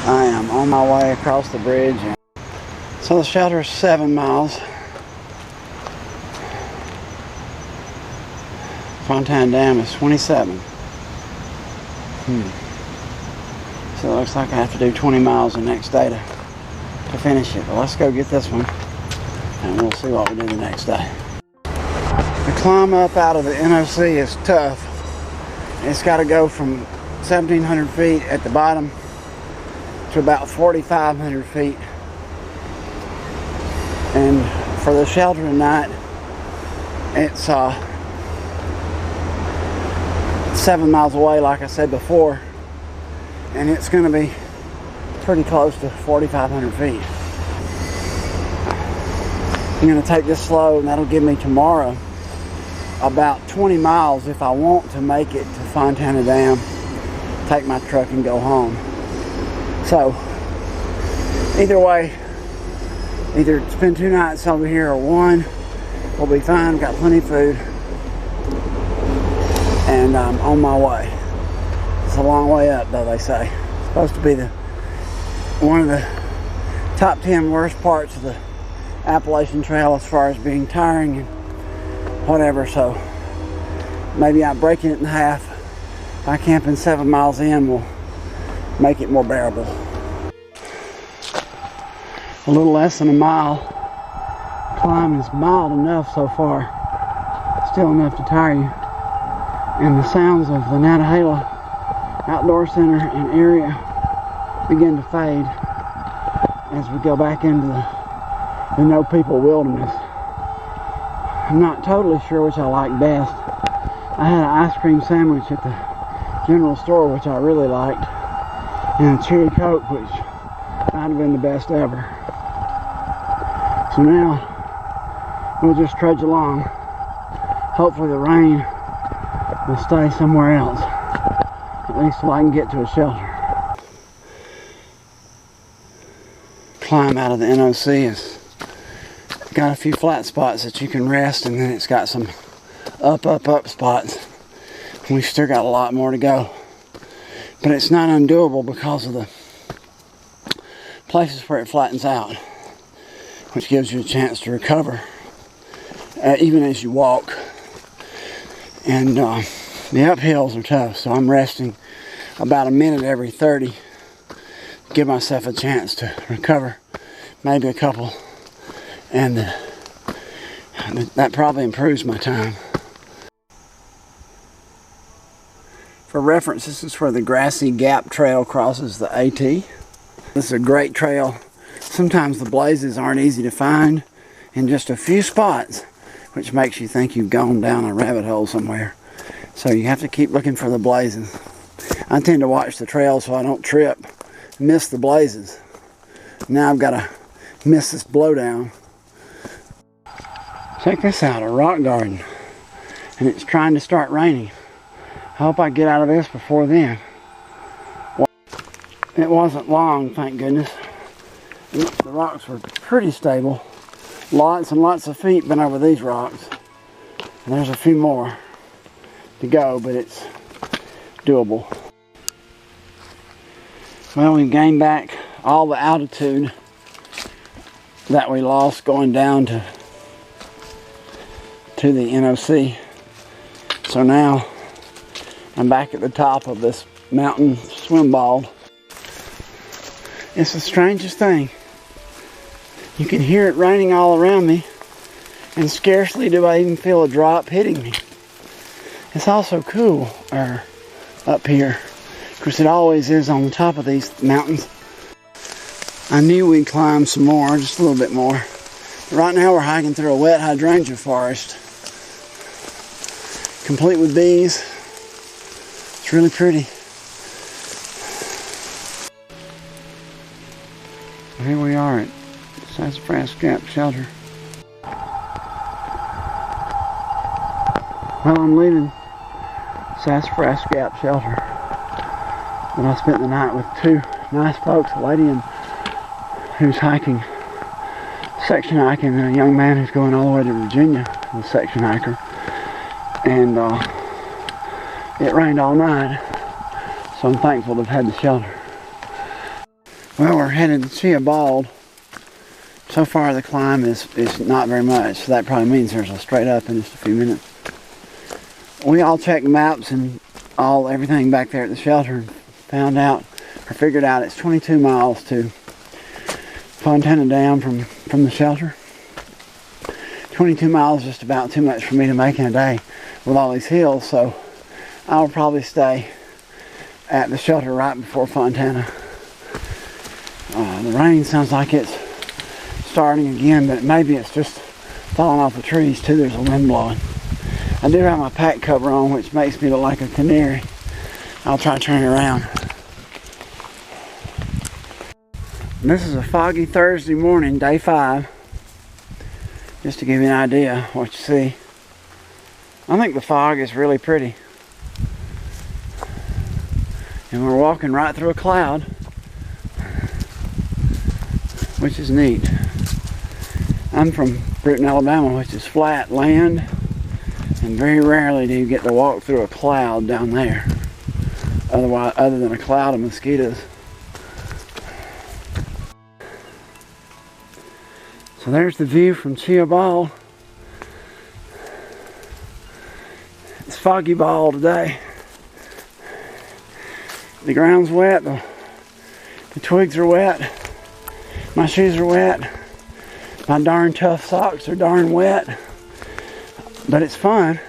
I am on my way across the bridge. So the shelter is 7 miles. Fontana Dam is 27. So it looks like I have to do 20 miles the next day to finish it. But let's go get this one and we'll see what we do the next day. The climb up out of the NOC is tough. It's got to go from 1,700 feet at the bottom to about 4,500 feet. And for the shelter tonight, it's 7 miles away, like I said before, and it's going to be pretty close to 4,500 feet. I'm going to take this slow, and that'll give me tomorrow about 20 miles if I want to make it to Fontana Dam, take my truck and go home. So either way, either spend 2 nights over here or 1, we'll be fine. Got plenty of food, and I'm on my way. It's a long way up, though, they say. It's supposed to be one of the top 10 worst parts of the Appalachian Trail as far as being tiring and whatever, so maybe I'm breaking it in half by camping 7 miles in will make it more bearable. A little less than a mile. Climb is mild enough so far, still enough to tire you, and the sounds of the Nantahala Outdoor Center and area begin to fade as we go back into the no people wilderness. I'm not totally sure which I like best. I had an ice cream sandwich at the general store, which I really liked, and a cherry coke, which might have been the best ever. So now we'll just trudge along. Hopefully the rain will stay somewhere else, at least till I can get to a shelter. Climb out of the NOC has got a few flat spots that you can rest, and then it's got some up spots. We've still got a lot more to go, but it's not undoable because of the places where it flattens out, which gives you a chance to recover even as you walk. And the uphills are tough, so I'm resting about a minute every 30 to give myself a chance to recover, maybe a couple, and that probably improves my time. For reference, this is where the Grassy Gap Trail crosses the AT. This is a great trail. Sometimes the blazes aren't easy to find in just a few spots, which makes you think you've gone down a rabbit hole somewhere. So you have to keep looking for the blazes. I tend to watch the trail so I don't trip, miss the blazes. Now I've got to miss this blowdown. Check this out, a rock garden. And it's trying to start raining. I hope I get out of this before then. It wasn't long, thank goodness. The rocks were pretty stable. Lots and lots of feet been over these rocks. And there's a few more to go, but it's doable. Well, we've gained back all the altitude that we lost going down to the NOC. So now I'm back at the top of this mountain swim bald. It's the strangest thing. You can hear it raining all around me, and scarcely do I even feel a drop hitting me. It's also cool up here. Of course, it always is on the top of these mountains. I knew we'd climb some more, just a little bit more. But right now we're hiking through a wet Hydrangea Forest, complete with bees. It's really pretty. Here we are at Grassy Gap Shelter. Well, I'm leaving Grassy Gap Shelter, and I spent the night with 2 nice folks, a lady who's hiking, section hiking, and a young man who's going all the way to Virginia, the section hiker. And it rained all night, so I'm thankful to have had the shelter. Well, we're headed to Cheoah Bald. So far the climb is not very much, so that probably means there's a straight up in just a few minutes. We all checked maps and everything back there at the shelter and figured out it's 22 miles to Fontana Dam from the shelter. 22 miles is just about too much for me to make in a day with all these hills, so I'll probably stay at the shelter right before Fontana. The rain sounds like it's starting again, but maybe it's just falling off the trees too. There's a wind blowing. I do have my pack cover on, which makes me look like a canary. I'll try to turn it around. This is a foggy Thursday morning, day 5. Just to give you an idea of what you see. I think the fog is really pretty. And we're walking right through a cloud, which is neat. I'm from Brewton, Alabama, which is flat land, and very rarely do you get to walk through a cloud down there. Other than a cloud of mosquitoes. So there's the view from Cheoah Bald. It's foggy ball today. The ground's wet, the twigs are wet, my shoes are wet, my darn tough socks are darn wet, but it's fun.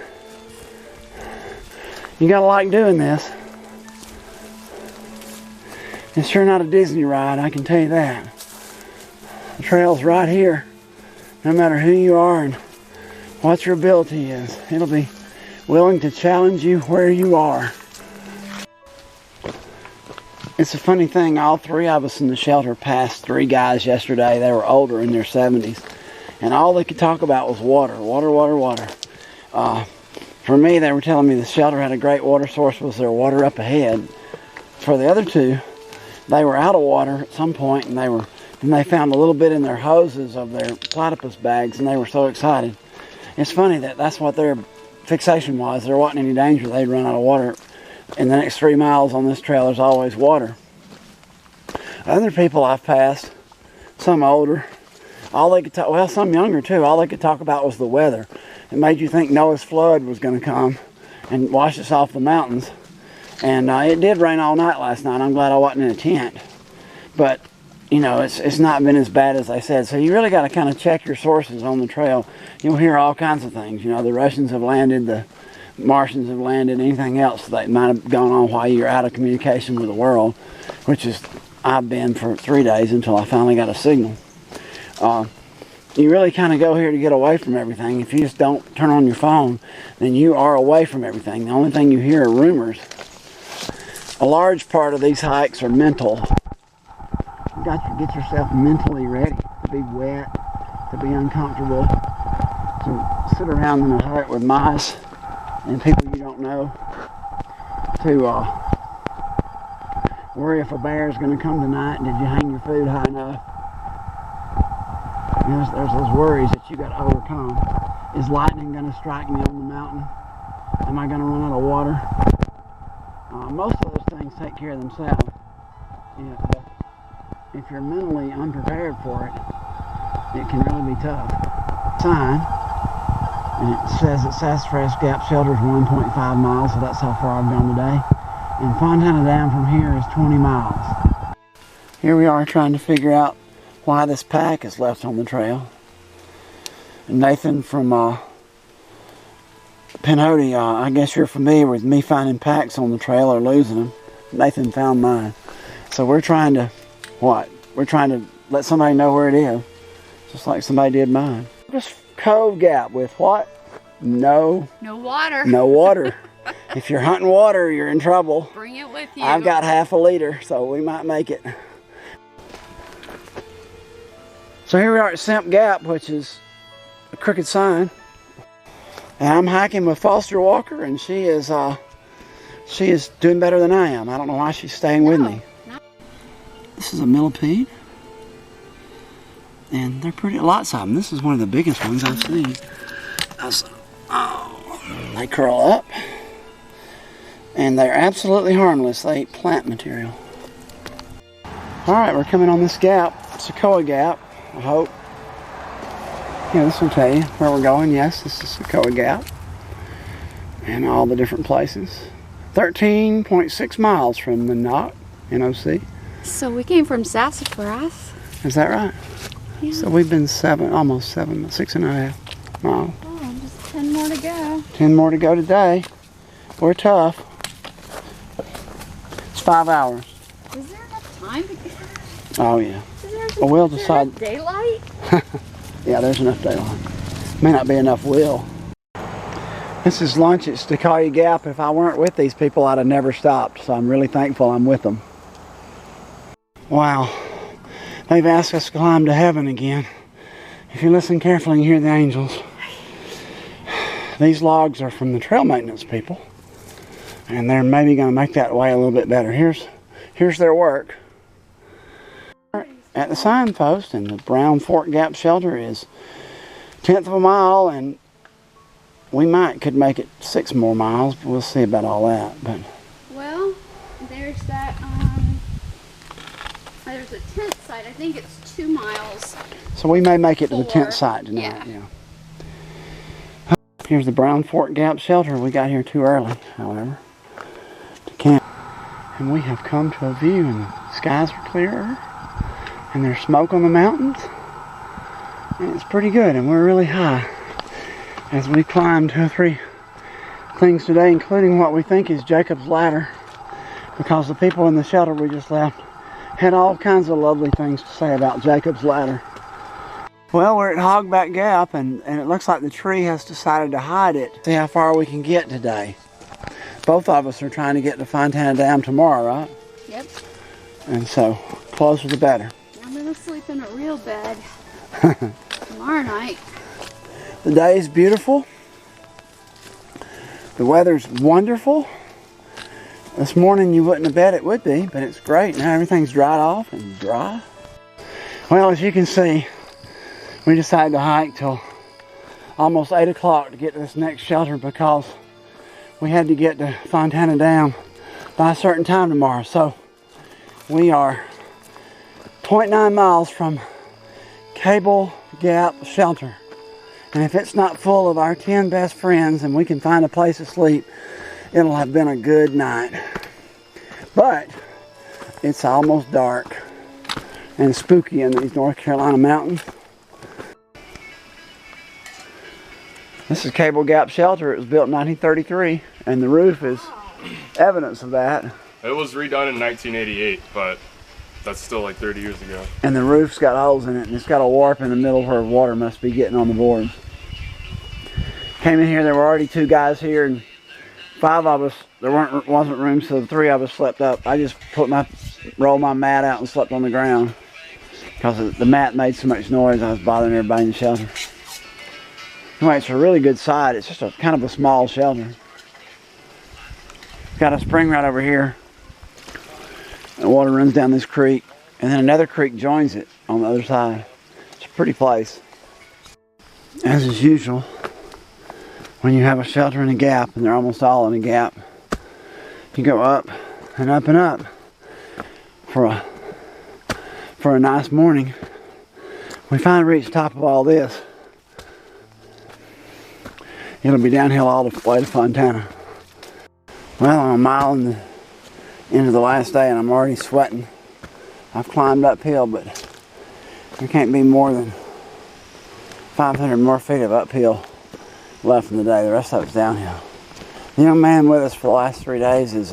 You gotta like doing this. It's sure not a Disney ride, I can tell you that. The trail's right here. No matter who you are and what your ability is, it'll be willing to challenge you where you are. It's a funny thing, all 3 of us in the shelter passed 3 guys yesterday. They were older, in their 70s. And all they could talk about was water, water, water, water. For me, they were telling me the shelter had a great water source, was their water up ahead. For the other 2, they were out of water at some point, and they found a little bit in their hoses of their platypus bags, and they were so excited. It's funny that's what their fixation was. There wasn't any danger they'd run out of water. In the next 3 miles on this trail, there's always water. Other people I've passed, some older, some younger too, all they could talk about was the weather. It made you think Noah's flood was going to come and wash us off the mountains. And it did rain all night last night. I'm glad I wasn't in a tent. But you know, it's not been as bad as they said. So you really got to kind of check your sources on the trail. You'll hear all kinds of things. You know, the Russians have landed, the Martians have landed, anything else that might have gone on while you're out of communication with the world, which is, I've been for 3 days until I finally got a signal. You really kind of go here to get away from everything. If you just don't turn on your phone, then you are away from everything. The only thing you hear are rumors. A large part of these hikes are mental. You got to get yourself mentally ready to be wet, to be uncomfortable, to sit around in a hut with mice and people you don't know, to worry if a bear is going to come tonight. Did you hang your food high enough? There's those worries that you got to overcome. Is lightning going to strike me on the mountain? Am I going to run out of water? Most of those things take care of themselves. Yeah, but if you're mentally unprepared for it, it can really be tough. Sign, and it says that Sassafras Gap Shelter is 1.5 miles, so that's how far I've gone today. And Fontana Dam from here is 20 miles. Here we are trying to figure out why this pack is left on the trail. And Nathan from Penhody, I guess you're familiar with me finding packs on the trail or losing them. Nathan found mine. So we're trying to, we're trying to let somebody know where it is. Just like somebody did mine. Just Cove Gap with what? No water. No water. If you're hunting water, you're in trouble. Bring it with you. I've got half a liter, so we might make it. So here we are at Sept Gap, which is a crooked sign. And I'm hiking with Foster Walker, and she is doing better than I am. I don't know why she's staying with me. No. This is a millipede. And they're pretty, lots of them. This is one of the biggest ones I've seen. They curl up. And they're absolutely harmless. They eat plant material. Alright, we're coming on this gap, Cheoah Gap, I hope. Yeah, this will tell you where we're going. Yes, this is Cheoah Gap. And all the different places. 13.6 miles from the knot, NOC. So we came from Sassafras. Is that right? Yeah. So we've been almost 6.5 miles. Oh, just 10 more to go. 10 more to go today. We're tough. It's 5 hours. Is there enough time to get? Oh yeah. Well, we'll decide. Is there enough daylight? Yeah, there's enough daylight. May not be enough will. This is lunch at Cheoah Gap. If I weren't with these people, I'd have never stopped. So I'm really thankful I'm with them. Wow. They've asked us to climb to heaven again. If you listen carefully, you hear the angels. These logs are from the trail maintenance people. And they're maybe going to make that way a little bit better. Here's their work. At the signpost, and the Brown Fork Gap Shelter is 1/10 of a mile, and we could make it 6 more miles, but we'll see about all that. But well, there's that. There's a tent site. I think it's 2 miles. So we may make it to the tent site tonight. Yeah. Here's the Brown Fork Gap Shelter. We got here too early, however, to camp, and we have come to a view, and the skies are clearer. And there's smoke on the mountains, and it's pretty good, and we're really high as we climb 2 or 3 things today, including what we think is Jacob's Ladder, because the people in the shelter we just left had all kinds of lovely things to say about Jacob's Ladder. Well, we're at Hogback Gap, and it looks like the tree has decided to hide it. See how far we can get today. Both of us are trying to get to Fontana Dam tomorrow, right? Yep. And so, closer the better. I'm going to sleep in a real bed tomorrow night. The day is beautiful. The weather's wonderful. This morning you wouldn't have bet it would be, but it's great. Now everything's dried off and dry. Well, as you can see, we decided to hike till almost 8 o'clock to get to this next shelter because we had to get to Fontana Dam by a certain time tomorrow. So we are 0.9 miles from Cable Gap Shelter. And if it's not full of our 10 best friends and we can find a place to sleep, it'll have been a good night. But it's almost dark and spooky in these North Carolina mountains. This is Cable Gap Shelter. It was built in 1933, and the roof is evidence of that. It was redone in 1988, but that's still like 30 years ago. And the roof's got holes in it, and it's got a warp in the middle where water must be getting on the boards. Came in here, there were already 2 guys here, and 5 of us, there wasn't room, so the 3 of us slept up. I just rolled my mat out and slept on the ground because the mat made so much noise I was bothering everybody in the shelter. Anyway, it's a really good site. It's just a kind of a small shelter. Got a spring right over here. The water runs down this creek, and then another creek joins it on the other side. It's a pretty place. As is usual, when you have a shelter in a gap, and they're almost all in a gap, you go up and up and up for a nice morning. We finally reached the top of all this. It'll be downhill all the way to Fontana. Well, I'm a mile into the last day and I'm already sweating. I've climbed uphill, but there can't be more than 500 more feet of uphill left in the day. The rest of it's downhill. The young man with us for the last 3 days, his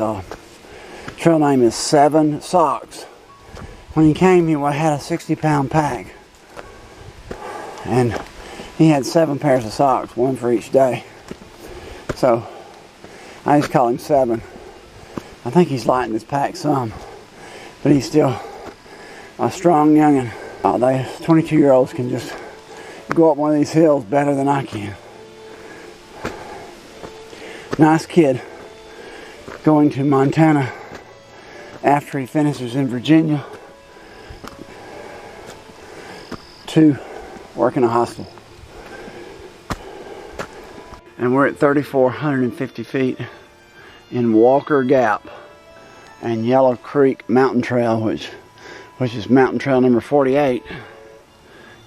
trail name is 7 Socks. When he came, he had a 60-pound pack. And he had 7 pairs of socks, 1 for each day. So I just call him 7. I think he's lightened his pack some, but he's still a strong youngin'. They 22-year-olds can just go up one of these hills better than I can. Nice kid, going to Montana after he finishes in Virginia to work in a hospital. And we're at 3,450 feet in Walker Gap and Yellow Creek Mountain Trail, which which is mountain trail number 48,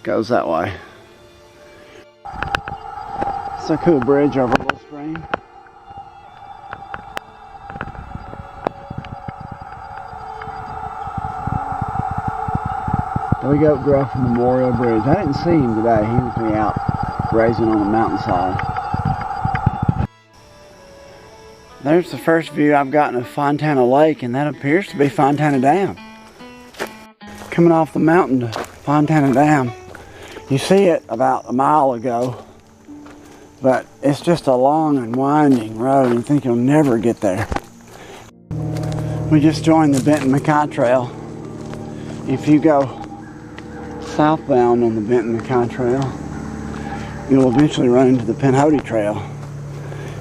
goes that way. It's a cool bridge over a little stream. There we go, Gruff Memorial Bridge. I didn't see him today. He was out grazing on the mountainside. There's the first view I've gotten of Fontana Lake, and that appears to be Fontana Dam. Coming off the mountain to Fontana Dam, you see it about a mile ago, but it's just a long and winding road. You think you'll never get there. We just joined the Benton Mackay Trail. If you go southbound on the Benton Mackay Trail, you'll eventually run into the Pinhoti Trail,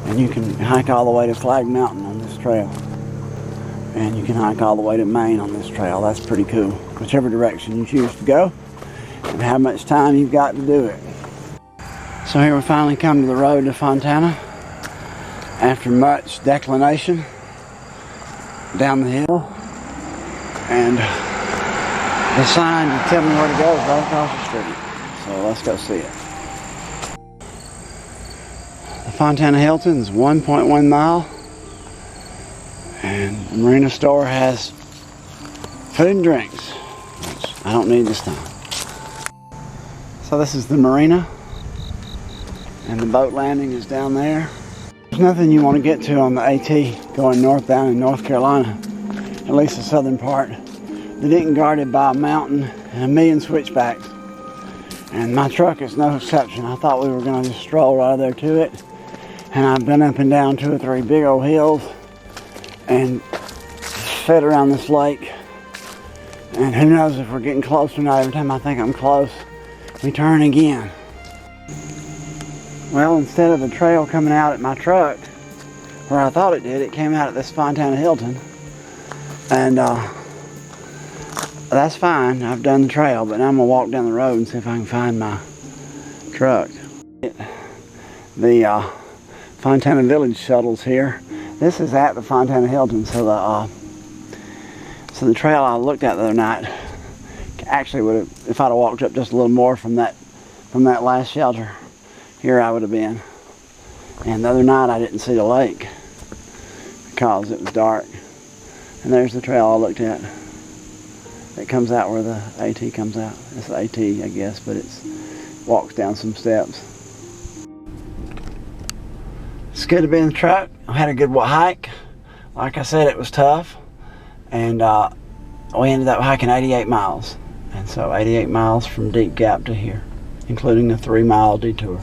and you can hike all the way to Flag Mountain on this trail, and you can hike all the way to Maine on this trail. That's pretty cool, whichever direction you choose to go and how much time you've got to do it. So here we finally come to the road to Fontana after much declination down the hill, and the sign to tell me where to go is right across the street. So let's go see it. The Fontana Hilton is 1.1 mile, and the marina store has food and drinks, which I don't need this time. So this is the marina, and the boat landing is down there. There's nothing you want to get to on the AT going northbound in North Carolina, at least the southern part, that isn't guarded by a mountain and a million switchbacks. And my truck is no exception. I thought we were going to just stroll right there to it. And I've been up and down 2 or 3 big old hills and fed around this lake. And who knows if we're getting close or not. Every time I think I'm close, we turn again. Well, instead of the trail coming out at my truck, where I thought it did, it came out at this Fontana Hilton. And that's fine. I've done the trail, but now I'm going to walk down the road and see if I can find my truck. The Fontana Village shuttle's here. This is at the Fontana Hilton, so the trail I looked at the other night actually would have, if I'd have walked up just a little more from that last shelter, here I would have been. And the other night I didn't see the lake because it was dark. And there's the trail I looked at. It comes out where the AT comes out. It's the AT, I guess, but it walks down some steps. It's good to be in the truck. I had a good hike. Like I said, it was tough. And we ended up hiking 88 miles. And so 88 miles from Deep Gap to here, including a 3-mile detour.